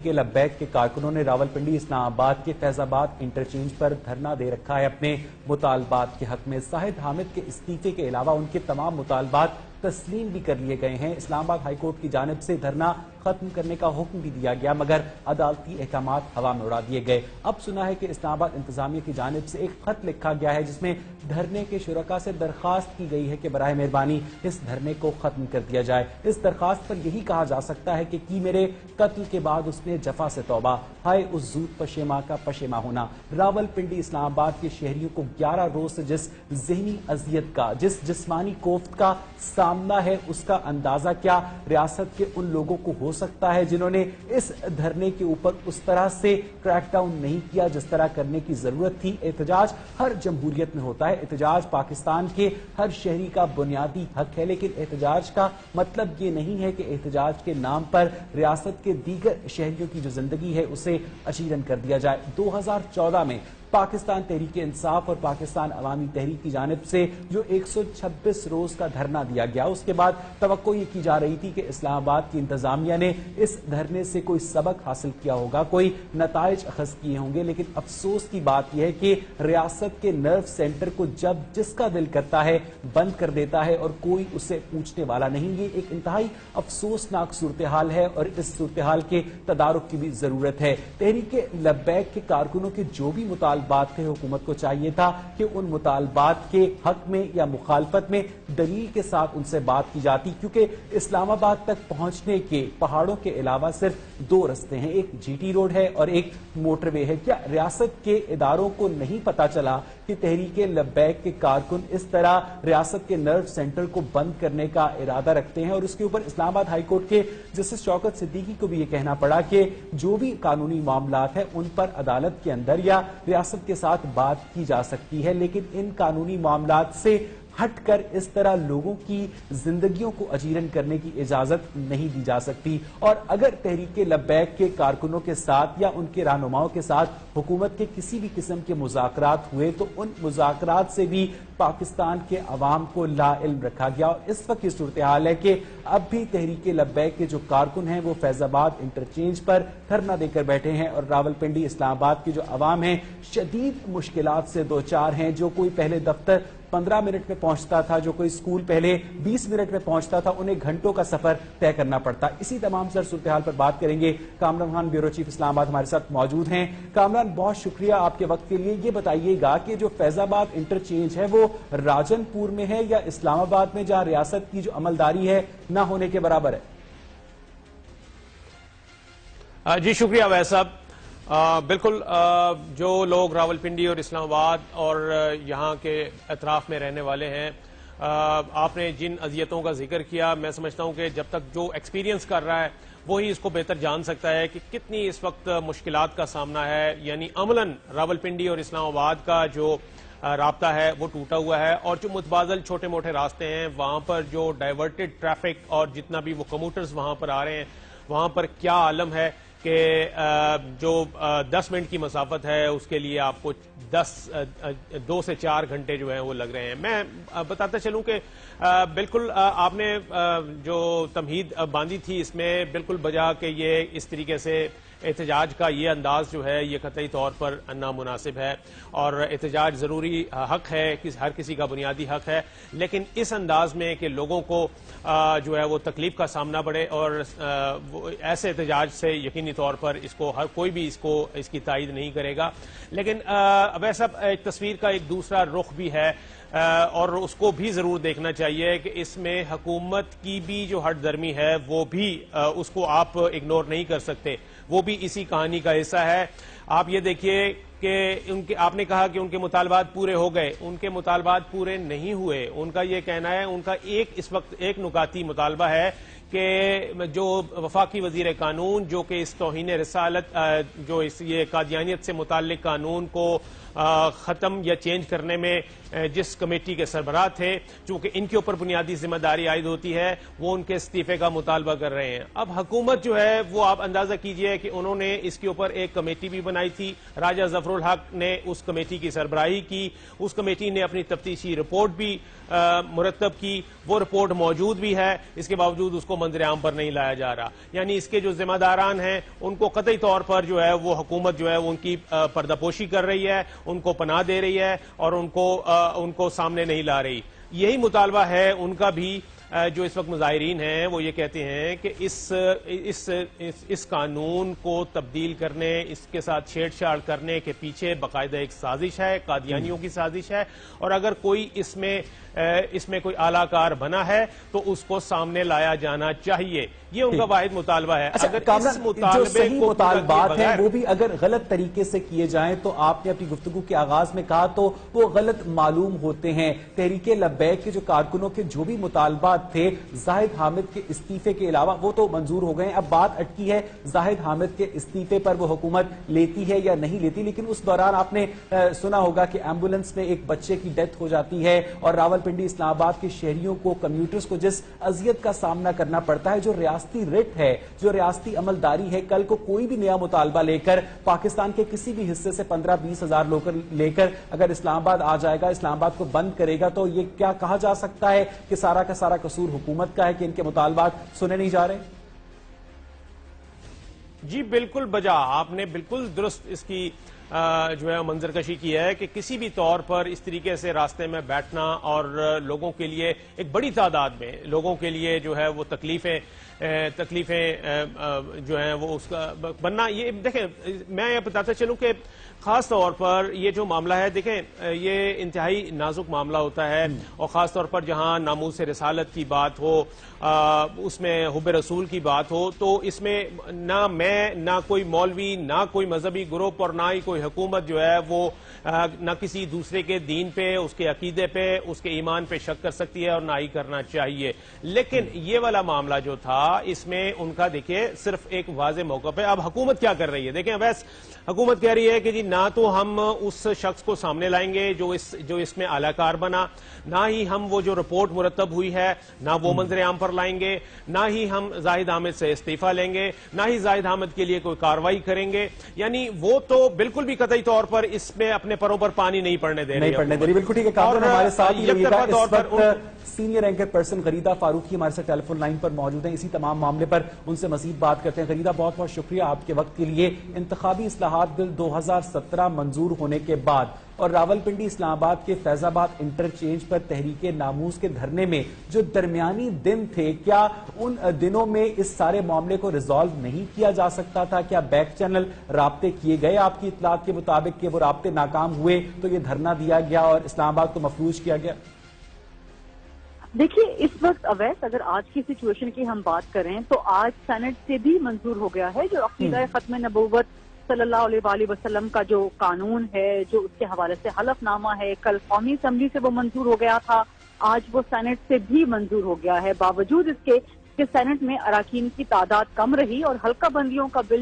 کے لبیک کے کارکنوں نے راولپنڈی اسلام آباد کے فیض آباد انٹرچینج پر دھرنا دے رکھا ہے اپنے مطالبات کے حق میں۔ زاہد حامد کے استعفے کے علاوہ ان کے تمام مطالبات تسلیم بھی کر لیے گئے ہیں۔ اسلام آباد ہائی کورٹ کی جانب سے دھرنا ختم کرنے کا حکم بھی دیا گیا، مگر عدالتی احکامات ہوا میں اڑا دیے گئے۔ اب سنا ہے کہ اسلام آباد انتظامیہ کی جانب سے ایک خط لکھا گیا ہے جس میں دھرنے کے شرکاء سے درخواست کی گئی ہے کہ براہ مہربانی اس دھرنے کو ختم کر دیا جائے۔ اس درخواست پر یہی کہا جا سکتا ہے کہ کی میرے قتل کے بعد اس نے جفا سے توبہ، ہائے اس زود پشیماں کا پشیماں ہونا۔ راولپنڈی اسلام آباد کے شہریوں کو 11 روز سے جس ذہنی اذیت کا، جس جسمانی کوفت کا سامنا ہے، اس کا اندازہ کیا ریاست کے ان لوگوں کو ہو سکتا ہے جنہوں نے اس دھرنے کے اوپر اس طرح سے کریک ڈاؤن نہیں کیا جس طرح کرنے کی ضرورت تھی۔ احتجاج ہر جمہوریت میں ہوتا ہے، احتجاج پاکستان کے ہر شہری کا بنیادی حق ہے، لیکن احتجاج کا مطلب یہ نہیں ہے کہ احتجاج کے نام پر ریاست کے دیگر شہریوں کی جو زندگی ہے اسے اچیرن کر دیا جائے۔ 2014 میں پاکستان تحریک انصاف اور پاکستان عوامی تحریک کی جانب سے جو 126 روز کا دھرنا دیا گیا، اس کے بعد توقع یہ کی جا رہی تھی کہ اسلام آباد کی انتظامیہ نے اس دھرنے سے کوئی سبق حاصل کیا ہوگا، کوئی نتائج اخذ کیے ہوں گے، لیکن افسوس کی بات یہ ہے کہ ریاست کے نرو سینٹر کو جب جس کا دل کرتا ہے بند کر دیتا ہے اور کوئی اسے پوچھنے والا نہیں۔ یہ ایک انتہائی افسوسناک صورتحال ہے اور اس صورتحال کے تدارک کی بھی ضرورت ہے۔ تحریک لبیک کے کارکنوں کے جو بھی مطالبات تھے، حکومت کو چاہیے تھا کہ ان مطالبات کے حق میں یا مخالفت میں دلیل کے ساتھ ان سے بات کی جاتی، کیونکہ اسلام آباد تک پہنچنے کے پہاڑوں کے علاوہ صرف 2 رستے ہیں، ایک جی ٹی روڈ ہے اور ایک موٹر وے ہے۔ کیا ریاست کے اداروں کو نہیں پتا چلا کہ تحریک لبیک کے کارکن اس طرح ریاست کے نرو سینٹر کو بند کرنے کا ارادہ رکھتے ہیں؟ اور اس کے اوپر اسلام آباد ہائی کورٹ کے جسٹس شوکت صدیقی کو بھی یہ کہنا پڑا کہ جو بھی قانونی معاملات ہیں ان پر عدالت کے اندر یا ریاست کے ساتھ بات کی جا سکتی ہے، لیکن ان قانونی معاملات سے ہٹ کر اس طرح لوگوں کی زندگیوں کو اجیرن کرنے کی اجازت نہیں دی جا سکتی۔ اور اگر تحریک لبیک کے کارکنوں کے ساتھ یا ان کے رہنماؤں کے ساتھ حکومت کے کسی بھی قسم کے مذاکرات ہوئے تو ان مذاکرات سے بھی پاکستان کے عوام کو لا علم رکھا گیا، اور اس وقت یہ صورتحال ہے کہ اب بھی تحریک لبیک کے جو کارکن ہیں وہ فیض آباد انٹرچینج پر دھرنا دے کر بیٹھے ہیں، اور راولپنڈی اسلام آباد کی جو عوام ہیں شدید مشکلات سے دوچار ہیں۔ جو کوئی پہلے دفتر 15 منٹ میں پہنچتا تھا، جو کوئی اسکول پہلے 20 منٹ میں پہنچتا تھا، انہیں گھنٹوں کا سفر طے کرنا پڑتا۔ اسی تمام سر صورتحال پر بات کریں گے۔ کامران خان بیورو چیف اسلام آباد ہمارے ساتھ موجود ہیں۔ کامران، بہت شکریہ آپ کے وقت کے لیے۔ یہ بتائیے گا کہ جو فیض آباد انٹرچینج ہے وہ راجن پور میں ہے یا اسلام آباد میں، جہاں ریاست کی جو عملداری ہے نہ ہونے کے برابر ہے؟ جی شکریہ ویس صاحب۔ بالکل جو لوگ راولپنڈی اور اسلام آباد اور یہاں کے اطراف میں رہنے والے ہیں، آپ نے جن اذیتوں کا ذکر کیا، میں سمجھتا ہوں کہ جب تک جو ایکسپیرینس کر رہا ہے وہی اس کو بہتر جان سکتا ہے کہ کتنی اس وقت مشکلات کا سامنا ہے۔ یعنی عملاً راولپنڈی اور اسلام آباد کا جو رابطہ ہے وہ ٹوٹا ہوا ہے، اور جو متبادل چھوٹے موٹے راستے ہیں وہاں پر جو ڈائیورٹڈ ٹریفک اور جتنا بھی وہ کموٹرز وہاں پر آ رہے ہیں وہاں پر کیا عالم ہے کہ جو 10 منٹ کی مسافت ہے اس کے لیے آپ کو 2 سے 4 گھنٹے جو ہیں وہ لگ رہے ہیں۔ میں بتاتا چلوں کہ بالکل آپ نے جو تمہید باندھی تھی اس میں بالکل بجا کہ یہ اس طریقے سے احتجاج کا یہ انداز جو ہے یہ قطعی طور پر نامناسب ہے، اور احتجاج ضروری حق ہے، ہر کسی کا بنیادی حق ہے، لیکن اس انداز میں کہ لوگوں کو جو ہے وہ تکلیف کا سامنا پڑے، اور ایسے احتجاج سے یقینی طور پر اس کو ہر کوئی بھی اس کی تائید نہیں کرے گا۔ لیکن ویسا ایک تصویر کا ایک دوسرا رخ بھی ہے، اور اس کو بھی ضرور دیکھنا چاہیے کہ اس میں حکومت کی بھی جو ہٹ درمی ہے وہ بھی اس کو آپ اگنور نہیں کر سکتے، وہ بھی اسی کہانی کا حصہ ہے۔ آپ یہ دیکھیے کہ آپ نے کہا کہ ان کے مطالبات پورے ہو گئے، ان کے مطالبات پورے نہیں ہوئے۔ ان کا یہ کہنا ہے، ان کا اس وقت ایک نکاتی مطالبہ ہے کہ جو وفاقی وزیر قانون جو کہ اس توہین رسالت جو یہ قادیانیت سے متعلق قانون کو ختم یا چینج کرنے میں جس کمیٹی کے سربراہ تھے، چونکہ ان کے اوپر بنیادی ذمہ داری عائد ہوتی ہے، وہ ان کے استعفے کا مطالبہ کر رہے ہیں۔ اب حکومت جو ہے وہ آپ اندازہ کیجئے کہ انہوں نے اس کے اوپر ایک کمیٹی بھی بنائی تھی، راجہ ظفر الحق نے اس کمیٹی کی سربراہی کی، اس کمیٹی نے اپنی تفتیشی رپورٹ بھی مرتب کی، وہ رپورٹ موجود بھی ہے، اس کے باوجود اس کو منظر عام پر نہیں لایا جا رہا. یعنی اس کے جو ذمہ داران ہیں ان کو قطعی طور پر جو ہے وہ حکومت جو ہے ان کی پردہ پوشی کر رہی ہے, ان کو پناہ دے رہی ہے اور ان کو سامنے نہیں لا رہی. یہی مطالبہ ہے ان کا بھی. جو اس وقت مظاہرین ہیں وہ یہ کہتے ہیں کہ اس قانون کو تبدیل کرنے, اس کے ساتھ چھیڑ چھاڑ کرنے کے پیچھے باقاعدہ ایک سازش ہے, قادیانیوں کی سازش ہے, اور اگر کوئی اس میں کوئی اعلی کار بنا ہے تو اس کو سامنے لایا جانا چاہیے. یہ ان کا واحد مطالبہ ہے. اگر اس مطالبے کو مطالبات ہیں وہ بھی اگر غلط طریقے سے کیے جائیں تو آپ نے اپنی گفتگو کے آغاز میں کہا تو وہ غلط معلوم ہوتے ہیں. تحریک لبیک کے جو کارکنوں کے جو بھی مطالبات تھے زاہد حامد کے استعفے کے علاوہ وہ تو منظور ہو گئے. اب بات اٹکی ہے زاہد حامد کے استعفے پر وہ حکومت لیتی ہے یا نہیں لیتی. لیکن اس دوران آپ نے سنا ہوگا کہ ایمبولنس میں ایک بچے کی ڈیتھ ہو جاتی ہے اور راولپنڈی اسلام آباد کے شہریوں کو, کمیوٹرز کو جس اذیت کا سامنا کرنا پڑتا ہے, جو ریاستی رٹ ہے, جو ریاستی عملداری ہے, کل کو کوئی بھی نیا مطالبہ لے کر پاکستان کے کسی بھی حصے سے 15-20 ہزار لوگ لے کر اگر اسلام آباد آ جائے گا, اسلام آباد کو بند کرے گا, تو یہ کیا کہا جا سکتا ہے کہ سارا کا سارا قصور حکومت کا ہے کہ ان کے مطالبات سنے نہیں جا رہے؟ جی بالکل بجا, آپ نے بالکل درست اس کی جو ہے منظر کشی کی ہے کہ کسی بھی طور پر اس طریقے سے راستے میں بیٹھنا اور لوگوں کے لیے ایک بڑی تعداد میں لوگوں کے لیے جو ہے وہ تکلیفیں جو ہیں وہ اس کا بننا. یہ دیکھیں میں یہ بتاتا چلوں کہ خاص طور پر یہ جو معاملہ ہے, دیکھیں یہ انتہائی نازک معاملہ ہوتا ہے, اور خاص طور پر جہاں ناموس رسالت کی بات ہو, اس میں حب رسول کی بات ہو, تو اس میں نہ میں, نہ کوئی مولوی, نہ کوئی مذہبی گروپ اور نہ ہی کوئی حکومت جو ہے وہ نہ کسی دوسرے کے دین پہ, اس کے عقیدے پہ, اس کے ایمان پہ شک کر سکتی ہے اور نہ ہی کرنا چاہیے. لیکن یہ والا معاملہ جو تھا اس میں ان کا دیکھیں صرف ایک واضح موقف ہے. اب حکومت کیا کر رہی ہے, دیکھیں ویسے حکومت کہہ رہی ہے کہ جی نہ تو ہم اس شخص کو سامنے لائیں گے جو اس میں اعلی کار بنا, نہ ہی ہم وہ جو رپورٹ مرتب ہوئی ہے نہ وہ منظر عام پر لائیں گے, نہ ہی ہم زاہد حامد سے استعفیٰ لیں گے, نہ ہی زاہد حامد کے لیے کوئی کاروائی کریں گے. یعنی وہ تو بالکل بھی قطعی طور پر اس میں اپنے پروں پر پانی نہیں پڑنے دے رہی. بالکل ٹھیک ہے. کامران ہمارے ساتھ ہی رہیے گا. اس وقت senior anchor person Gharida Farooqi ہمارے ساتھ ٹیلی فون لائن پر موجود ہیں. اسی تمام معاملے پر ان سے مزید بات کرتے ہیں. غریدہ بہت بہت شکریہ آپ کے وقت کے لیے. انتخابی اصلاحات بل 2017 منظور ہونے کے بعد اور راولپنڈی اسلام آباد کے فیض آباد انٹرچینج پر تحریک ناموس کے دھرنے میں جو درمیانی دن تھے, کیا ان دنوں میں اس سارے معاملے کو ریزالو نہیں کیا جا سکتا تھا؟ کیا بیک چینل رابطے کیے گئے آپ کی اطلاعات کے مطابق کہ وہ رابطے ناکام ہوئے تو یہ دھرنا دیا گیا اور اسلام آباد کو مفلوج کیا گیا؟ دیکھیے اس وقت اویس اگر آج کی سچویشن کی ہم بات کریں تو آج سینٹ سے بھی منظور ہو گیا ہے جو عقیدہ ختم نبوت صلی اللہ علیہ وآلہ وسلم کا جو قانون ہے, جو اس کے حوالے سے حلف نامہ ہے, کل قومی اسمبلی سے وہ منظور ہو گیا تھا, آج وہ سینٹ سے بھی منظور ہو گیا ہے. باوجود اس کے کہ سینٹ میں اراکین کی تعداد کم رہی اور حلقہ بندیوں کا بل